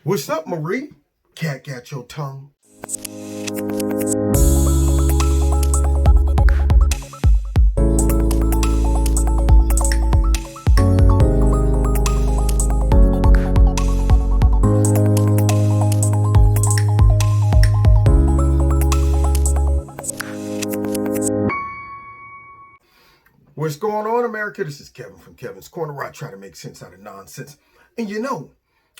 What's up, Marie? Cat got your tongue. What's going on, America? This is Kevin from Kevin's Corner, where I try to make sense out of nonsense. And you know,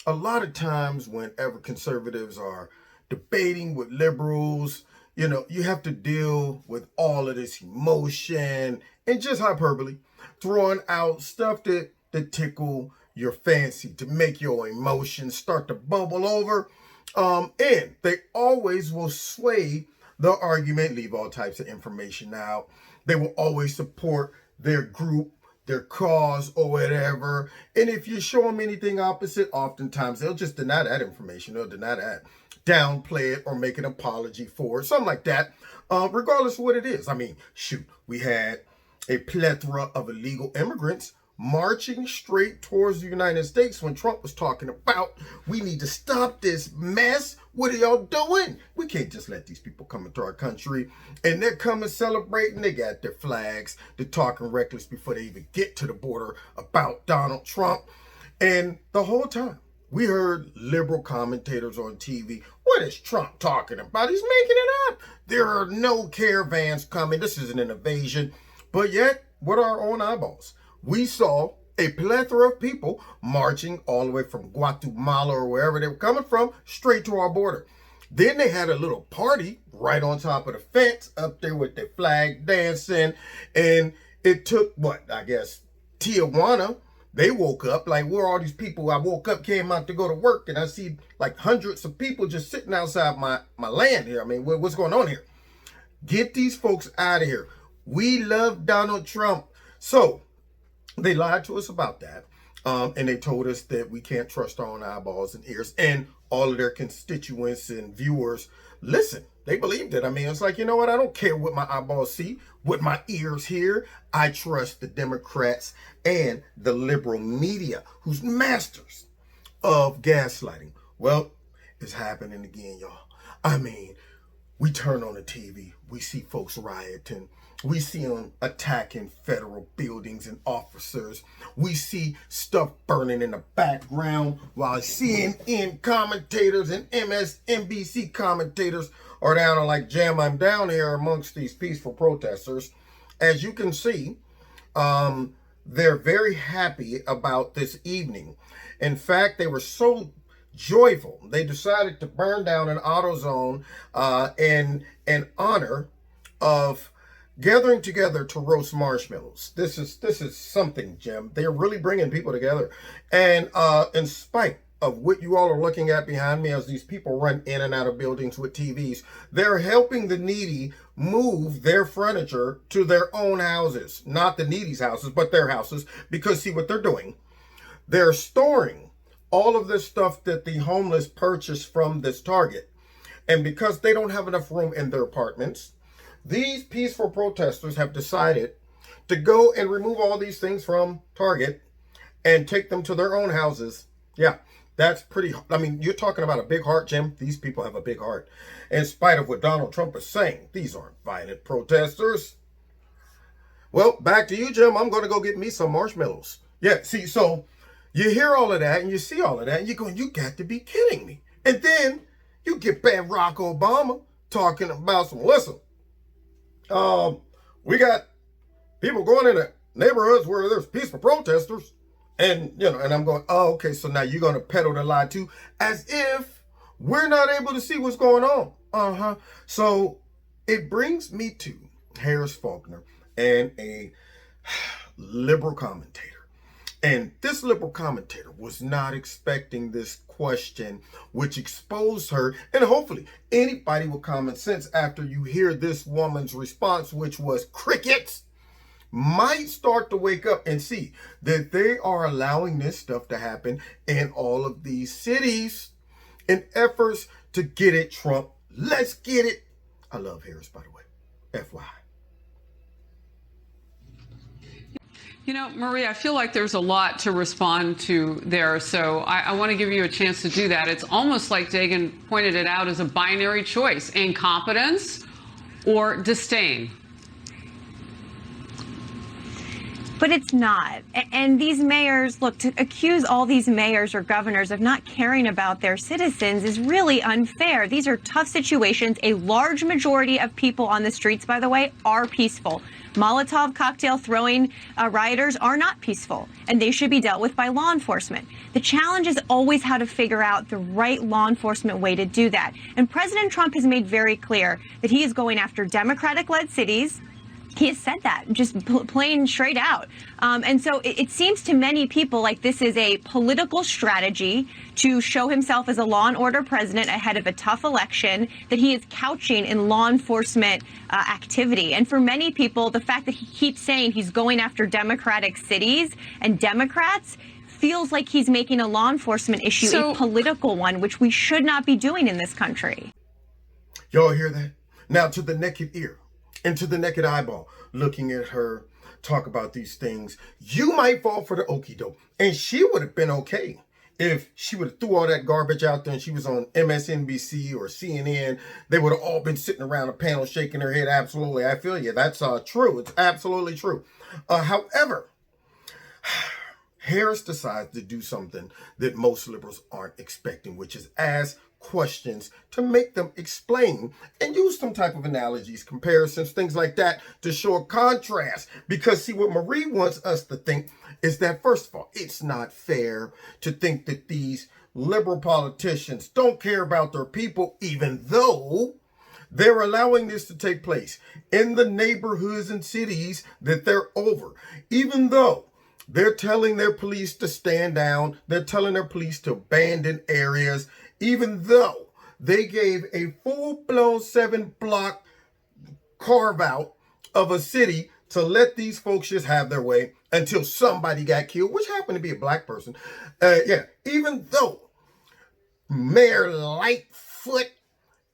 a lot of times whenever conservatives are debating with liberals, you have to deal with all of this emotion and just hyperbole, throwing out stuff that tickle your fancy, to make your emotions start to bubble over. And they always will sway the argument, leave all types of information out. They will always support their group, their cause, or whatever. And if you show them anything opposite, oftentimes they'll just deny that information. They'll deny that, downplay it, or make an apology for it, something like that, regardless of what it is. I mean, shoot, we had a plethora of illegal immigrants marching straight towards the United States when Trump was talking about, we need to stop this mess. What are y'all doing? We can't just let these people come into our country. And they're coming celebrating. They got their flags. They're talking reckless before they even get to the border about Donald Trump. And the whole time we heard liberal commentators on TV. What is Trump talking about? He's making it up. There are no caravans coming. This is an invasion. But yet, with our own eyeballs, we saw a plethora of people marching all the way from Guatemala or wherever they were coming from straight to our border. Then they had a little party right on top of the fence up there with their flag dancing. And it took, Tijuana. They woke up like, where are all these people? I woke up, came out to go to work, and I see like hundreds of people just sitting outside my land here. I mean, what's going on here? Get these folks out of here. We love Donald Trump. So they lied to us about that. And they told us that we can't trust our own eyeballs and ears. And all of their constituents and viewers, listen, they believed it. I mean, it's like, you know what? I don't care what my eyeballs see, what my ears hear. I trust the Democrats and the liberal media, who's masters of gaslighting. Well, it's happening again, y'all. I mean, we turn on the TV, we see folks rioting. We see them attacking federal buildings and officers. We see stuff burning in the background while CNN commentators and MSNBC commentators are down on like, jam, I'm down here amongst these peaceful protesters. As you can see, they're very happy about this evening. In fact, they were so joyful, they decided to burn down an AutoZone in honor of gathering together to roast marshmallows. This is something, Jim. They're really bringing people together. And in spite of what you all are looking at behind me as these people run in and out of buildings with TVs, they're helping the needy move their furniture to their own houses. Not the needy's houses, but their houses. Because see what they're doing? They're storing all of this stuff that the homeless purchased from this Target. And because they don't have enough room in their apartments, these peaceful protesters have decided to go and remove all these things from Target and take them to their own houses. Yeah, that's pretty, I mean, you're talking about a big heart, Jim. These people have a big heart. In spite of what Donald Trump is saying, these aren't violent protesters. Well, back to you, Jim. I'm going to go get me some marshmallows. Yeah, see, so you hear all of that and you see all of that and you're going, you got to be kidding me. And then you get Barack Obama talking about some, listen, we got people going into neighborhoods where there's peaceful protesters, and and I'm going, oh, okay, so now you're going to peddle the lie too, as if we're not able to see what's going on. So it brings me to Harris Faulkner and a liberal commentator. And this liberal commentator was not expecting this question, which exposed her. And hopefully anybody with common sense, after you hear this woman's response, which was crickets, might start to wake up and see that they are allowing this stuff to happen in all of these cities in efforts to get at Trump. Let's get it. I love Harris, by the way. FYI. You know, Marie, I feel like there's a lot to respond to there, so I want to give you a chance to do that. It's almost like Dagan pointed it out as a binary choice: incompetence or disdain. But it's not. And these mayors, look, to accuse all these mayors or governors of not caring about their citizens is really unfair. These are tough situations. A large majority of people on the streets, by the way, are peaceful. Molotov cocktail throwing rioters are not peaceful, and they should be dealt with by law enforcement. The challenge is always how to figure out the right law enforcement way to do that. And President Trump has made very clear that he is going after Democratic-led cities. He has said that, just plain straight out. And so it seems to many people like this is a political strategy to show himself as a law and order president ahead of a tough election that he is couching in law enforcement activity. And for many people, the fact that he keeps saying he's going after Democratic cities and Democrats feels like he's making a law enforcement issue a political one, which we should not be doing in this country. Y'all hear that? Now to the naked ear. Into the naked eyeball, looking at her talk about these things, you might fall for the okie doke. And she would have been okay if she would have threw all that garbage out there and she was on MSNBC or CNN. They would have all been sitting around a panel shaking their head. Absolutely, I feel you. That's true. It's absolutely true. However, Harris decides to do something that most liberals aren't expecting, which is ask questions to make them explain and use some type of analogies, comparisons, things like that to show a contrast. Because see, what Marie wants us to think is that, first of all, it's not fair to think that these liberal politicians don't care about their people, even though they're allowing this to take place in the neighborhoods and cities that they're over, even though they're telling their police to stand down, they're telling their police to abandon areas, even though they gave a full-blown 7-block carve-out of a city to let these folks just have their way until somebody got killed, which happened to be a black person. Even though Mayor Lightfoot,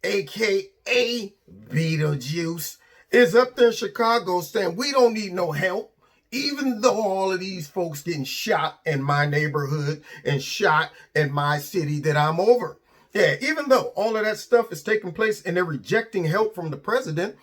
a.k.a. Beetlejuice, is up there in Chicago saying, we don't need no help. Even though all of these folks getting shot in my neighborhood and shot in my city that I'm over. Yeah, even though all of that stuff is taking place and they're rejecting help from the president,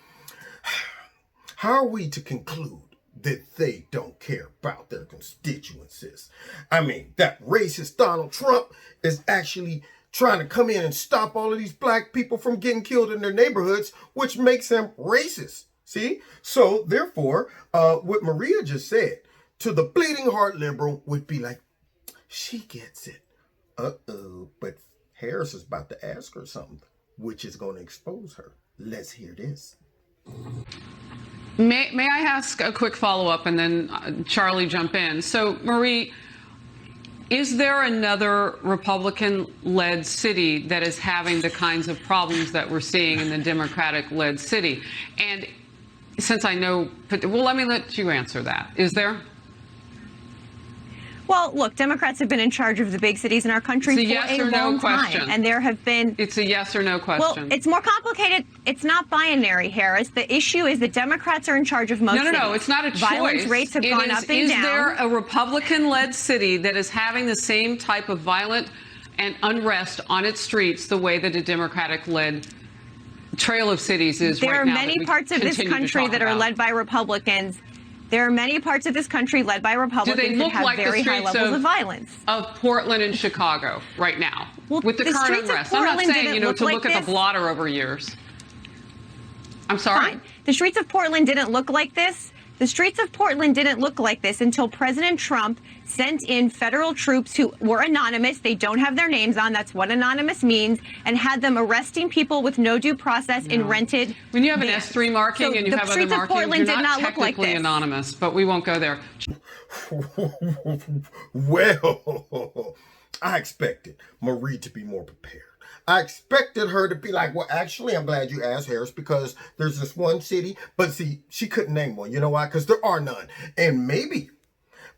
how are we to conclude that they don't care about their constituencies? I mean, that racist Donald Trump is actually trying to come in and stop all of these black people from getting killed in their neighborhoods, which makes him racist. See? So, therefore, what Maria just said to the bleeding heart liberal would be like, she gets it. Uh-oh. But Harris is about to ask her something, which is going to expose her. Let's hear this. May I ask a quick follow-up and then Charlie jump in? So, Marie, is there another Republican-led city that is having the kinds of problems that we're seeing in the Democratic-led city? And since I know, well, let me let you answer that. Is there? Well, look, Democrats have been in charge of the big cities in our country for a long time, and there have been... It's a yes or no question. Well, it's more complicated. It's not binary, Harris. The issue is that Democrats are in charge of most cities. No, it's not a choice. Violence rates have gone up and down. Is there a Republican-led city that is having the same type of violent and unrest on its streets the way that a Democratic-led trail of cities is right now? There are many parts of this country that are led by Republicans. There are many parts of this country led by Republicans that have very high levels of violence. Of Portland and Chicago right now, with the current unrest. I'm not saying, to look at the blotter over years. I'm sorry? Fine. The streets of Portland didn't look like this. The streets of Portland didn't look like this until President Trump sent in federal troops who were anonymous. They don't have their names on. That's what anonymous means. And had them arresting people with no due process in rented When you have an S3 marking and you have other markings, you're not technically anonymous, but we won't go there. Well, I expected Marie to be more prepared. I expected her to be like, well, actually, I'm glad you asked, Harris, because there's this one city. But see, she couldn't name one. You know why? Because there are none. And maybe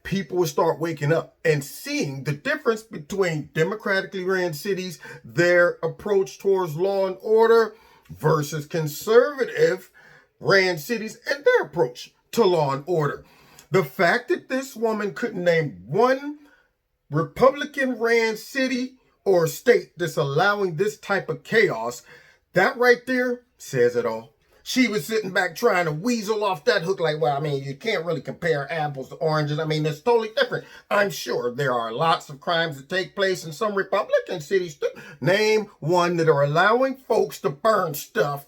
people will start waking up and seeing the difference between democratically ran cities, their approach towards law and order, versus conservative ran cities and their approach to law and order. The fact that this woman couldn't name one Republican-ran city or state that's allowing this type of chaos, that right there says it all. She was sitting back trying to weasel off that hook like, well, I mean, you can't really compare apples to oranges. I mean, it's totally different. I'm sure there are lots of crimes that take place in some Republican cities too. Name one that are allowing folks to burn stuff,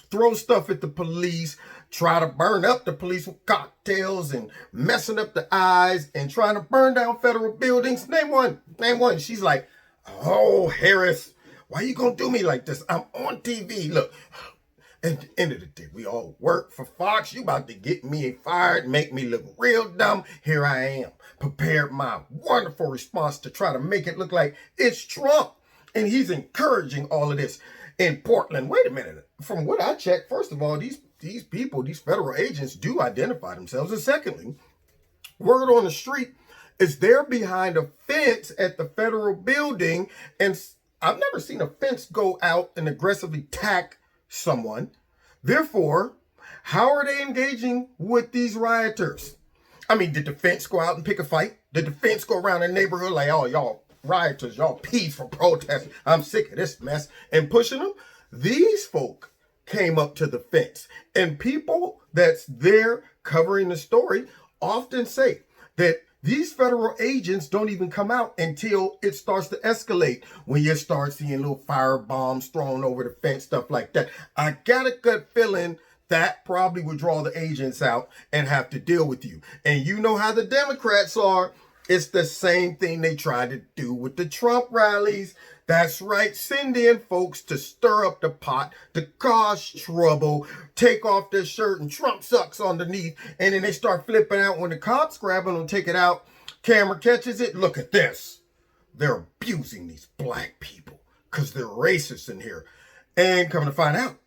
throw stuff at the police, try to burn up the police with cocktails and messing up the eyes and trying to burn down federal buildings. Name one. Name one. She's like, oh, Harris, why you gonna do me like this? I'm on TV. Look, at the end of the day, we all work for Fox. You about to get me fired, make me look real dumb. Here I am, prepared my wonderful response to try to make it look like it's Trump. And he's encouraging all of this in Portland. Wait a minute. From what I checked, first of all, these people, these federal agents do identify themselves. And secondly, word on the street is they're behind a fence at the federal building. And I've never seen a fence go out and aggressively attack someone. Therefore, how are they engaging with these rioters? I mean, did the fence go out and pick a fight? Did the fence go around the neighborhood like, oh, y'all rioters, y'all peaceful protesting, I'm sick of this mess, and pushing them? These folk came up to the fence. And people that's there covering the story often say that these federal agents don't even come out until it starts to escalate, when you start seeing little fire bombs thrown over the fence, stuff like that. I got a gut feeling that probably would draw the agents out and have to deal with you. And you know how the Democrats are. It's the same thing they tried to do with the Trump rallies. That's right, send in folks to stir up the pot, to cause trouble, take off their shirt and Trump sucks underneath, and then they start flipping out when the cops grab them and take it out. Camera catches it. Look at this. They're abusing these black people because they're racist in here. And come to find out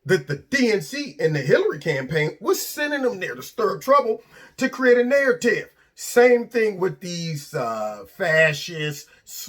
that the DNC and the Hillary campaign was sending them there to stir up trouble, to create a narrative. Same thing with these fascist /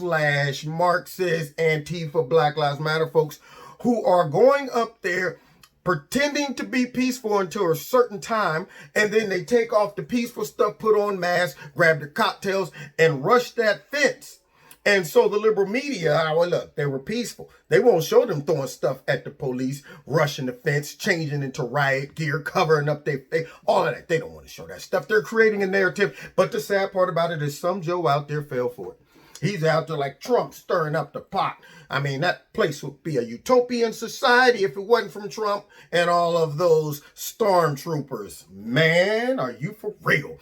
Marxist, Antifa, Black Lives Matter folks who are going up there pretending to be peaceful until a certain time, and then they take off the peaceful stuff, put on masks, grab their cocktails, and rush that fence. And so the liberal media, well, look, they were peaceful. They won't show them throwing stuff at the police, rushing the fence, changing into riot gear, covering up their face, all of that. They don't want to show that stuff. They're creating a narrative. But the sad part about it is some Joe out there fell for it. He's out there like Trump stirring up the pot. I mean, that place would be a utopian society if it wasn't from Trump and all of those stormtroopers. Man, are you for real?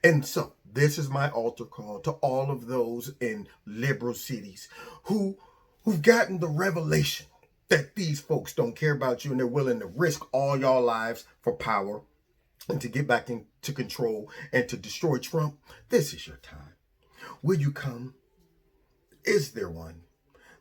And so this is my altar call to all of those in liberal cities who've gotten the revelation that these folks don't care about you and they're willing to risk all y'all lives for power and to get back into control and to destroy Trump. This is your time. Will you come? Is there one?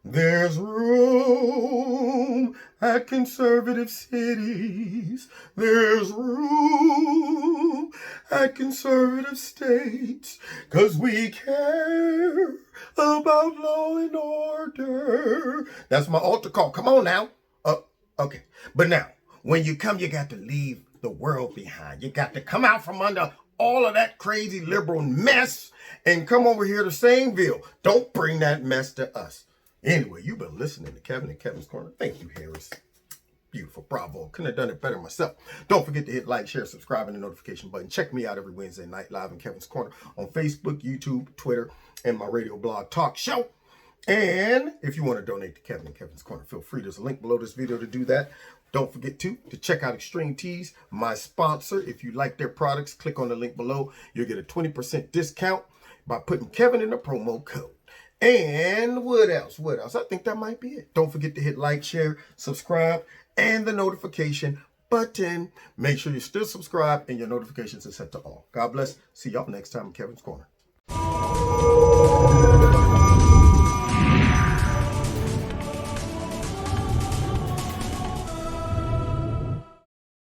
There's room at conservative cities. There's room at conservative states. 'Cause we care about law and order. That's my altar call. Come on now. Okay. But now, when you come, you got to leave the world behind. You got to come out from under all of that crazy liberal mess and come over here to Saneville. Don't bring that mess to us. Anyway, you've been listening to Kevin and Kevin's Corner. Thank you, Harris. Beautiful. Bravo. Couldn't have done it better myself. Don't forget to hit like, share, subscribe, and the notification button. Check me out every Wednesday night live in Kevin's Corner on Facebook, YouTube, Twitter, and my radio blog talk show. And if you want to donate to Kevin and Kevin's Corner, feel free. There's a link below this video to do that. Don't forget to check out Extreme Tees, my sponsor. If you like their products, click on the link below. You'll get a 20% discount by putting Kevin in the promo code. And what else? I think that might be it. Don't forget to hit like, share, subscribe, and the notification button. Make sure you're still subscribed and your notifications are set to all. God bless. See y'all next time in Kevin's Corner.